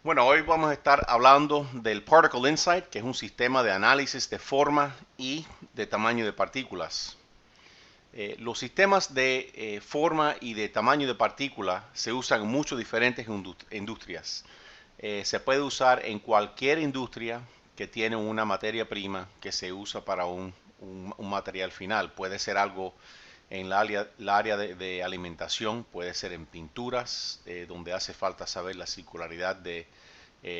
Bueno, hoy vamos a estar hablando del Particle Insight, que es un sistema de análisis de forma y de tamaño de partículas. Los sistemas de forma y de tamaño de partícula se usan en muchas diferentes industrias. Se puede usar en cualquier industria que tiene una materia prima que se usa para un material final. Puede ser algo en la área de alimentación, puede ser en pinturas, donde hace falta saber la circularidad de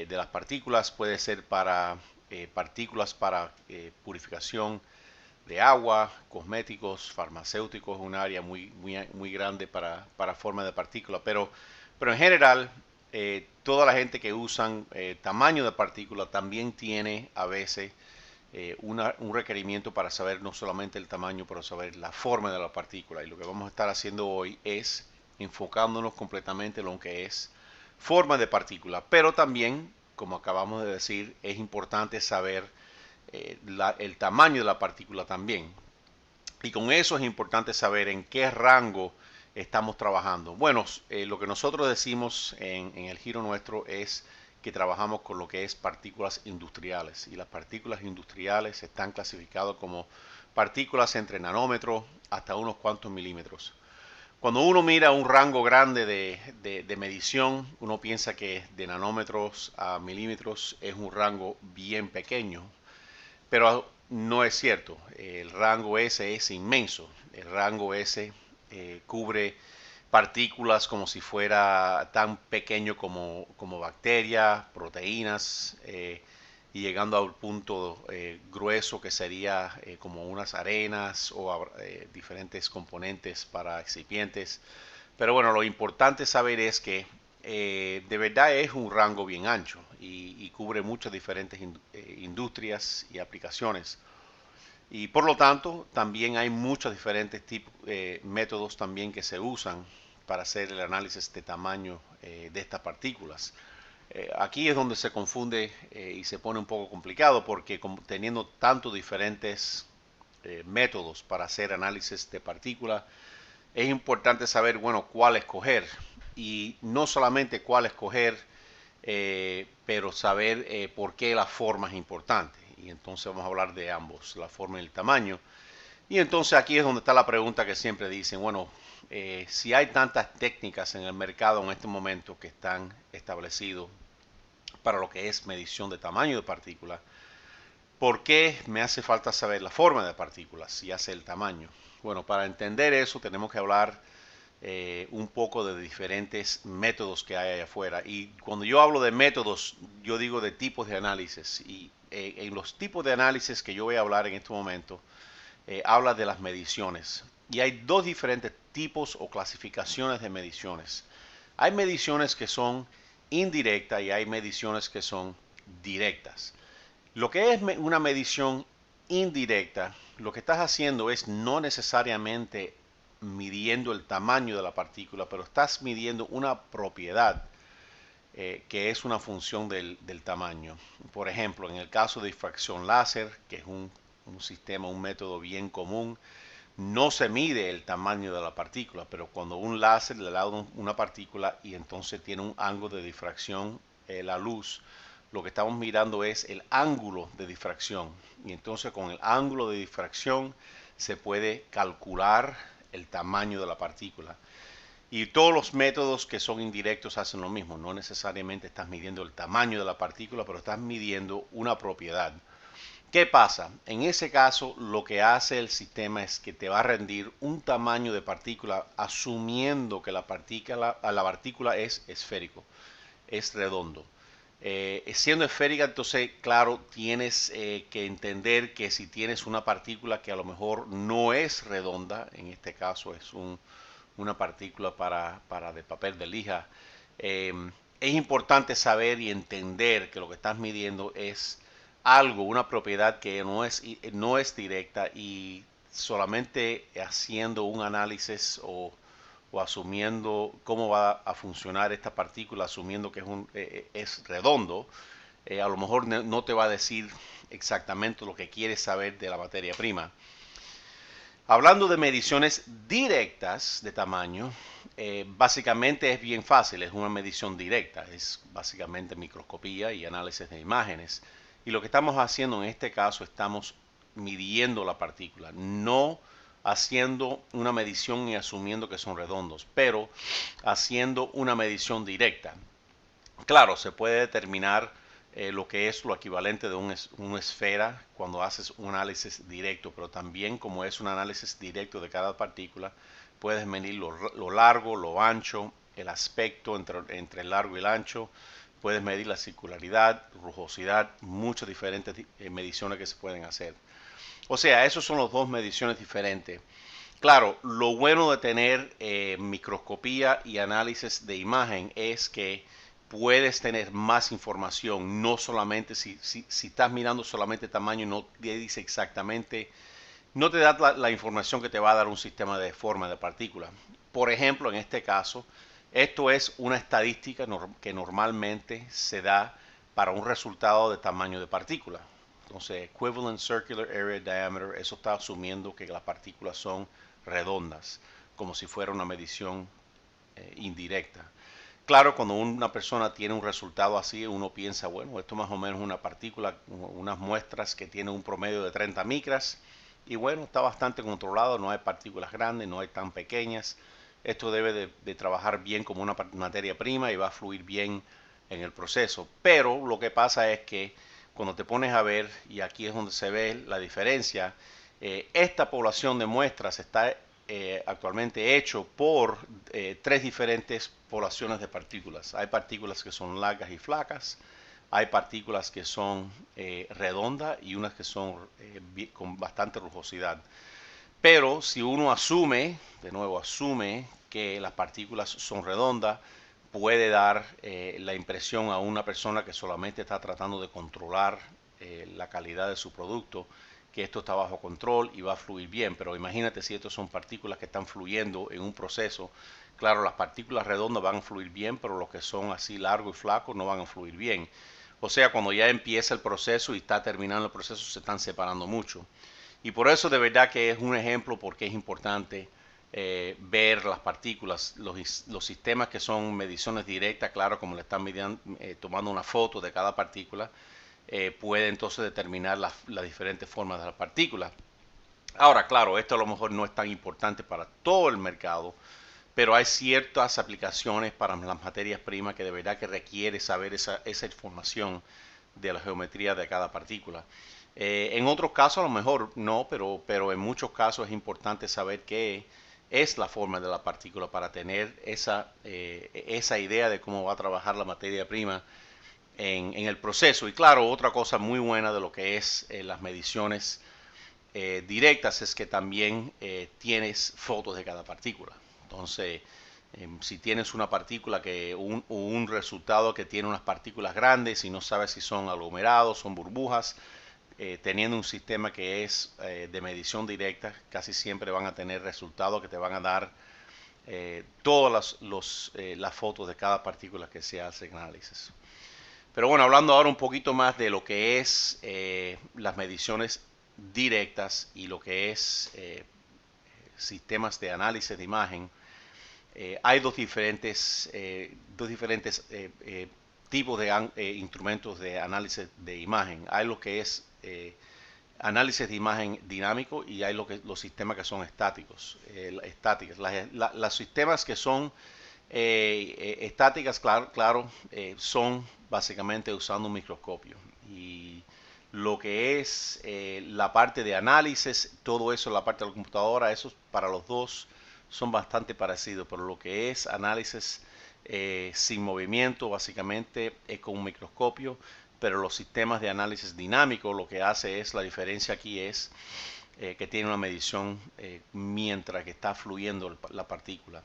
las partículas, puede ser para partículas para purificación de agua, cosméticos, farmacéuticos, un área muy grande para forma de partícula, pero en general toda la gente que usan tamaño de partícula también tiene a veces un requerimiento para saber no solamente el tamaño, pero saber la forma de la partícula. Y lo que vamos a estar haciendo hoy es enfocándonos completamente en lo que es forma de partícula, pero también, como acabamos de decir, es importante saber el tamaño de la partícula también. Y con eso es importante saber en qué rango estamos trabajando. Bueno, lo que nosotros decimos en el giro nuestro es que trabajamos con lo que es partículas industriales. Y las partículas industriales están clasificadas como partículas entre nanómetros hasta unos cuantos milímetros. Cuando uno mira un rango grande de medición, uno piensa que de nanómetros a milímetros es un rango bien pequeño, pero no es cierto. El rango S es inmenso. El rango S cubre partículas como si fuera tan pequeño como bacterias, proteínas, y llegando al punto grueso que sería como unas arenas o diferentes componentes para excipientes. Pero bueno, lo importante saber es que de verdad es un rango bien ancho y cubre muchas diferentes industrias y aplicaciones. Y por lo tanto, también hay muchos diferentes métodos también que se usan para hacer el análisis de tamaño de estas partículas. Aquí es donde se confunde y se pone un poco complicado porque teniendo tantos diferentes métodos para hacer análisis de partículas, es importante saber, bueno, cuál escoger. Y no solamente cuál escoger, pero saber por qué la forma es importante. Y entonces vamos a hablar de ambos, la forma y el tamaño. Y entonces aquí es donde está la pregunta que siempre dicen, bueno, si hay tantas técnicas en el mercado en este momento que están establecidos para lo que es medición de tamaño de partículas, ¿por qué me hace falta saber la forma de partículas si hace el tamaño? Bueno, para entender eso tenemos que hablar un poco de diferentes métodos que hay allá afuera. Y cuando yo hablo de métodos, yo digo de tipos de análisis. Y en los tipos de análisis que yo voy a hablar en este momento, habla de las mediciones. Y hay dos diferentes tipos o clasificaciones de mediciones. Hay mediciones que son indirectas y hay mediciones que son directas. Lo que es una medición indirecta, lo que estás haciendo es no necesariamente midiendo el tamaño de la partícula, pero estás midiendo una propiedad que es una función del tamaño. Por ejemplo, en el caso de difracción láser, que es un sistema, un método bien común, no se mide el tamaño de la partícula, pero cuando un láser le da una partícula y entonces tiene un ángulo de difracción, la luz, lo que estamos mirando es el ángulo de difracción. Y entonces con el ángulo de difracción se puede calcular el tamaño de la partícula. Y todos los métodos que son indirectos hacen lo mismo. No necesariamente estás midiendo el tamaño de la partícula, pero estás midiendo una propiedad. ¿Qué pasa? En ese caso, lo que hace el sistema es que te va a rendir un tamaño de partícula asumiendo que la partícula es esférico, es redondo. Siendo esférica, entonces, claro, tienes que entender que si tienes una partícula que a lo mejor no es redonda, en este caso es una partícula de papel de lija, eh, es importante saber y entender que lo que estás midiendo es algo, una propiedad que no es directa y solamente haciendo un análisis o asumiendo cómo va a funcionar esta partícula, asumiendo que es redondo, a lo mejor no te va a decir exactamente lo que quieres saber de la materia prima. Hablando de mediciones directas de tamaño, básicamente es bien fácil, es una medición directa, es básicamente microscopía y análisis de imágenes. Y lo que estamos haciendo en este caso, estamos midiendo la partícula, no haciendo una medición y asumiendo que son redondos, pero haciendo una medición directa. Claro, se puede determinar lo que es lo equivalente de una esfera cuando haces un análisis directo, pero también como es un análisis directo de cada partícula, puedes medir lo largo, lo ancho, el aspecto entre el largo y el ancho, puedes medir la circularidad, rugosidad, muchas diferentes mediciones que se pueden hacer. O sea, esos son las dos mediciones diferentes. Claro, lo bueno de tener microscopía y análisis de imagen es que puedes tener más información, no solamente si estás mirando solamente tamaño, no te dice exactamente, no te da la información que te va a dar un sistema de forma de partícula. Por ejemplo, en este caso, esto es una estadística que normalmente se da para un resultado de tamaño de partícula. Entonces, equivalent circular area diameter, eso está asumiendo que las partículas son redondas, como si fuera una medición indirecta. Claro, cuando una persona tiene un resultado así, uno piensa, bueno, esto más o menos es una partícula, unas muestras que tienen un promedio de 30 micras, y bueno, está bastante controlado, no hay partículas grandes, no hay tan pequeñas. Esto debe de trabajar bien como una materia prima y va a fluir bien en el proceso. Pero lo que pasa es que cuando te pones a ver, y aquí es donde se ve la diferencia, esta población de muestras está actualmente hecho por tres diferentes poblaciones de partículas. Hay partículas que son largas y flacas, hay partículas que son redondas y unas que son con bastante rugosidad. Pero si uno asume, de nuevo asume que las partículas son redondas, puede dar la impresión a una persona que solamente está tratando de controlar la calidad de su producto, que esto está bajo control y va a fluir bien. Pero imagínate si estos son partículas que están fluyendo en un proceso. Claro, las partículas redondas van a fluir bien, pero los que son así largos y flacos no van a fluir bien. O sea, cuando ya empieza el proceso y está terminando el proceso, se están separando mucho. Y por eso de verdad que es un ejemplo porque es importante ver las partículas, los sistemas que son mediciones directas, claro, como le están midiendo, tomando una foto de cada partícula, puede entonces determinar las diferentes formas de las partículas. Ahora, claro, esto a lo mejor no es tan importante para todo el mercado, pero hay ciertas aplicaciones para las materias primas que de verdad que requiere saber esa información de la geometría de cada partícula. En otros casos a lo mejor no, pero en muchos casos es importante saber qué es la forma de la partícula para tener esa idea de cómo va a trabajar la materia prima en el proceso. Y claro, otra cosa muy buena de lo que es las mediciones directas es que también tienes fotos de cada partícula. Entonces, si tienes una partícula un resultado que tiene unas partículas grandes y no sabes si son aglomerados, son burbujas, teniendo un sistema que es de medición directa, casi siempre van a tener resultados que te van a dar todas las fotos de cada partícula que se hace en análisis. Pero bueno, hablando ahora un poquito más de lo que es las mediciones directas y lo que es sistemas de análisis de imagen, hay dos diferentes tipos de instrumentos de análisis de imagen. Hay lo que es análisis de imagen dinámico y hay los sistemas que son estáticos. Los sistemas que son estáticas, claro, son básicamente usando un microscopio. Y lo que es la parte de análisis, todo eso, la parte de la computadora, eso para los dos son bastante parecidos, pero lo que es análisis sin movimiento, básicamente es con un microscopio, pero los sistemas de análisis dinámico lo que hace es, la diferencia aquí es que tiene una medición mientras que está fluyendo la partícula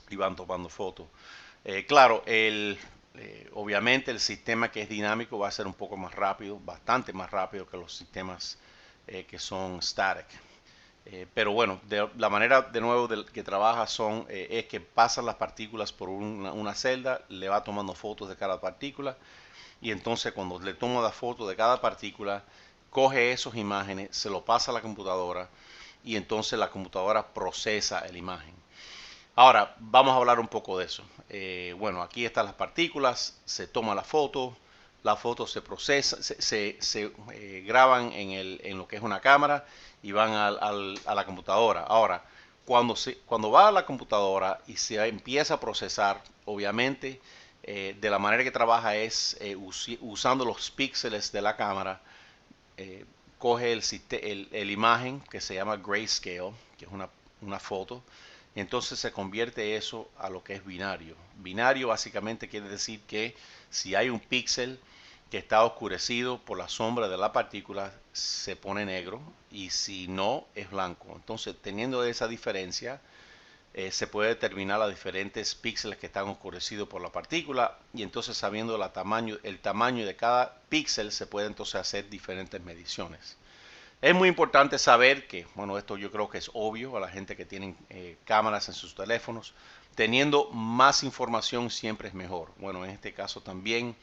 y van tomando fotos. Claro, obviamente el sistema que es dinámico va a ser un poco más rápido, bastante más rápido que los sistemas que son static. Pero bueno, la manera de nuevo que trabaja es que pasan las partículas por una celda, le va tomando fotos de cada partícula y entonces cuando le toma la foto de cada partícula, coge esas imágenes, se lo pasa a la computadora y entonces la computadora procesa la imagen. Ahora, vamos a hablar un poco de eso. Bueno, aquí están las partículas, se toma la foto se procesa, se graban en lo que es una cámara y van a la computadora. Ahora, cuando va a la computadora y se empieza a procesar, obviamente, de la manera que trabaja es usando los píxeles de la cámara, coge el imagen que se llama grayscale, que es una foto. Entonces se convierte eso a lo que es binario. Binario básicamente quiere decir que si hay un píxel que está oscurecido por la sombra de la partícula, se pone negro, y si no, es blanco. Entonces, teniendo esa diferencia, se puede determinar los diferentes píxeles que están oscurecidos por la partícula, y entonces sabiendo el tamaño de cada píxel, se puede entonces hacer diferentes mediciones. Es muy importante saber que, bueno, esto yo creo que es obvio a la gente que tienen cámaras en sus teléfonos, teniendo más información siempre es mejor. Bueno, en este caso también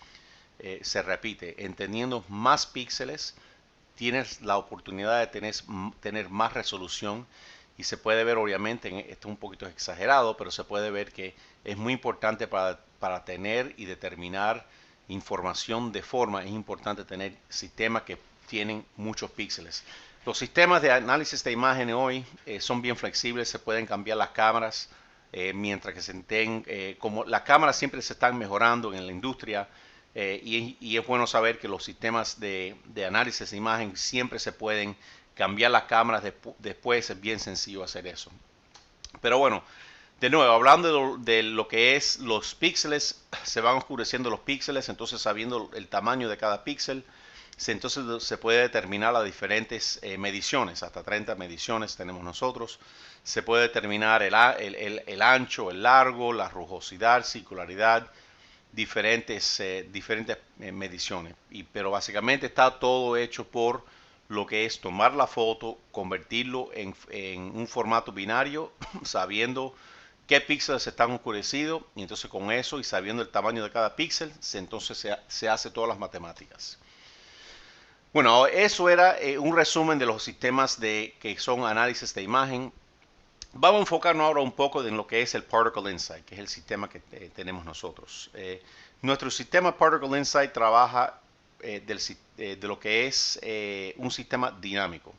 se repite, en teniendo más píxeles, tienes la oportunidad de tener más resolución, y se puede ver, obviamente, esto es un poquito exagerado, pero se puede ver que es muy importante para tener y determinar información de forma, es importante tener sistemas que tienen muchos píxeles. Los sistemas de análisis de imágenes hoy son bien flexibles, se pueden cambiar las cámaras mientras que se estén, como las cámaras siempre se están mejorando en la industria, y es bueno saber que los sistemas de análisis de imagen siempre se pueden cambiar las cámaras después, es bien sencillo hacer eso. Pero bueno, de nuevo, hablando de lo que es los píxeles, se van oscureciendo los píxeles, entonces sabiendo el tamaño de cada píxel, entonces se puede determinar las diferentes mediciones, hasta 30 mediciones tenemos nosotros. Se puede determinar el ancho, el largo, la rugosidad, circularidad, diferentes mediciones. Pero básicamente está todo hecho por lo que es tomar la foto, convertirlo en un formato binario, sabiendo qué píxeles están oscurecidos, y entonces con eso y sabiendo el tamaño de cada píxel, entonces se hace todas las matemáticas. Bueno, eso era un resumen de los sistemas que son análisis de imagen. Vamos a enfocarnos ahora un poco en lo que es el Particle Insight, que es el sistema que tenemos nosotros. Nuestro sistema Particle Insight trabaja de lo que es un sistema dinámico.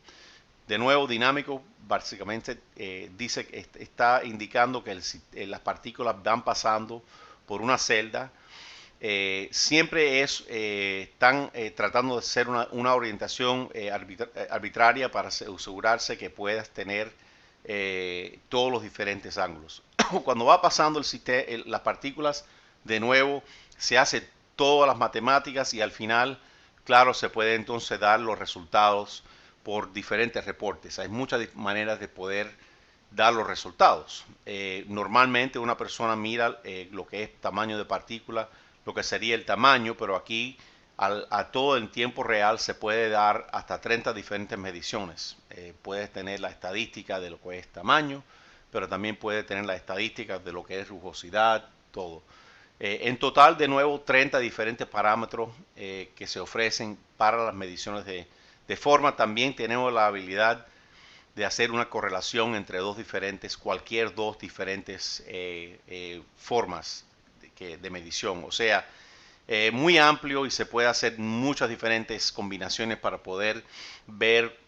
De nuevo, dinámico básicamente dice que está indicando que las partículas van pasando por una celda. Siempre están tratando de hacer una orientación arbitraria para asegurarse que puedas tener todos los diferentes ángulos. Cuando va pasando las partículas, de nuevo se hace todas las matemáticas, y al final, claro, se puede entonces dar los resultados por diferentes reportes. Hay muchas maneras de poder dar los resultados. Normalmente una persona mira lo que es tamaño de partícula, lo que sería el tamaño, pero aquí a todo en tiempo real se puede dar hasta 30 diferentes mediciones. Puedes tener la estadística de lo que es tamaño, pero también puedes tener las estadísticas de lo que es rugosidad, todo. En total, de nuevo, 30 diferentes parámetros que se ofrecen para las mediciones de forma. También tenemos la habilidad de hacer una correlación entre cualquier dos diferentes formas de medición. O sea, muy amplio, y se puede hacer muchas diferentes combinaciones para poder ver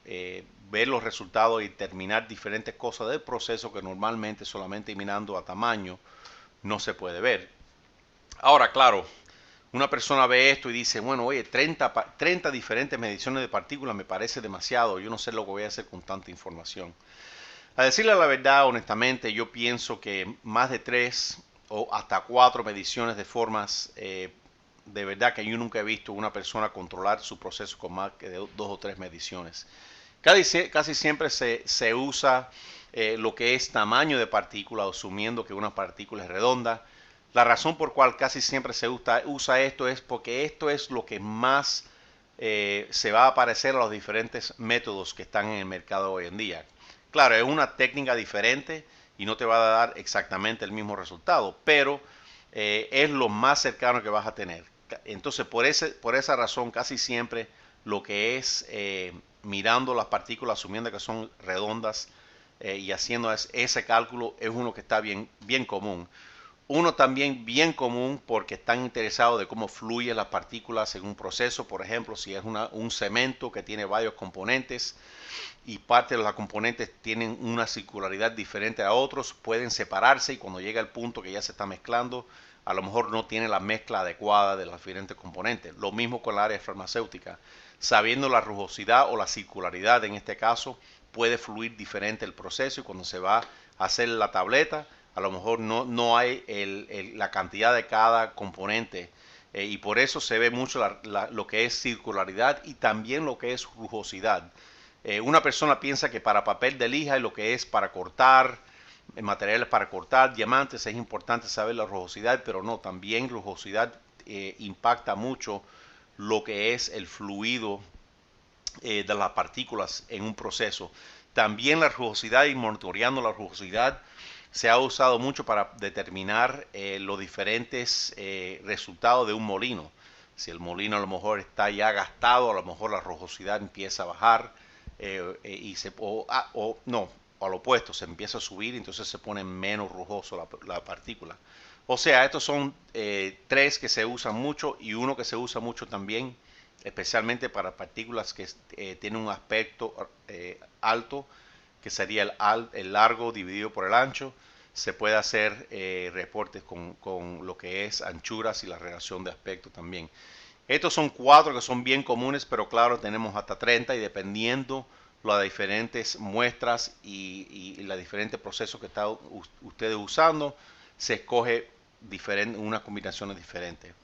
los resultados y determinar diferentes cosas del proceso que normalmente solamente mirando a tamaño no se puede ver. Ahora, claro, una persona ve esto y dice, bueno, oye, 30 diferentes mediciones de partículas me parece demasiado, yo no sé lo que voy a hacer con tanta información. A decirle la verdad, honestamente, yo pienso que más de 3 o hasta 4 mediciones de formas, de verdad que yo nunca he visto una persona controlar su proceso con más de 2 o 3 mediciones. Casi siempre se usa lo que es tamaño de partícula, asumiendo que una partícula es redonda. La razón por cual casi siempre se usa esto es porque esto es lo que más se va a parecer a los diferentes métodos que están en el mercado hoy en día. Claro, es una técnica diferente y no te va a dar exactamente el mismo resultado, pero es lo más cercano que vas a tener. Entonces, por esa razón, casi siempre lo que es mirando las partículas, asumiendo que son redondas y haciendo ese cálculo, es uno que está bien común. Uno también bien común porque están interesados de cómo fluyen las partículas en un proceso. Por ejemplo, si es un cemento que tiene varios componentes y parte de los componentes tienen una circularidad diferente a otros, pueden separarse y cuando llega el punto que ya se está mezclando, a lo mejor no tiene la mezcla adecuada de los diferentes componentes. Lo mismo con el área farmacéutica. Sabiendo la rugosidad o la circularidad en este caso, puede fluir diferente el proceso y cuando se va a hacer la tableta, a lo mejor no hay la cantidad de cada componente y por eso se ve mucho lo que es circularidad y también lo que es rugosidad. Una persona piensa que para papel de lija y lo que es para cortar, materiales para cortar, diamantes, es importante saber la rugosidad, pero no, también rugosidad impacta mucho lo que es el fluido de las partículas en un proceso. También la rugosidad y monitoreando la rugosidad se ha usado mucho para determinar los diferentes resultados de un molino. Si el molino a lo mejor está ya gastado, a lo mejor la rugosidad empieza a bajar no, al opuesto, se empieza a subir y entonces se pone menos rugoso la partícula. O sea, estos son tres que se usan mucho y uno que se usa mucho también, especialmente para partículas que tienen un aspecto alto, que sería el largo dividido por el ancho. Se puede hacer reportes con lo que es anchuras y la relación de aspecto también. Estos son cuatro que son bien comunes, pero claro, tenemos hasta 30 y dependiendo las diferentes muestras y los diferentes procesos que están ustedes usando, se escoge unas combinaciones diferentes.